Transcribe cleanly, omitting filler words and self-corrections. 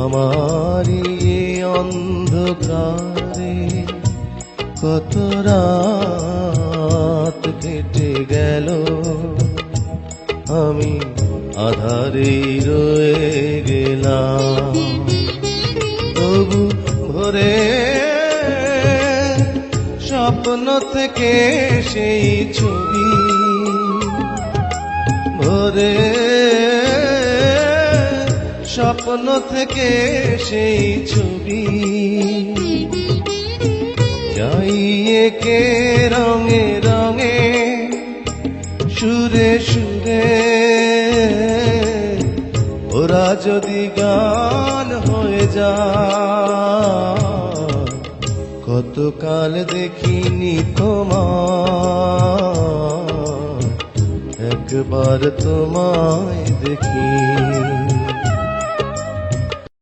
আমারি অন্ধকারে কত রাত কেটে গেল, আমি আধারে রয়ে গেলাম। তবু ভোরে স্বপ্ন থেকে সেই ছবি, ভোরে স্বপ্ন থেকে সেই ছবি, যাই একে রঙে রঙে সুরে সুরে, ওরা যদি গান হয়ে যায়। কতকাল দেখিনি তোমায়, একবার তোমায় দেখি।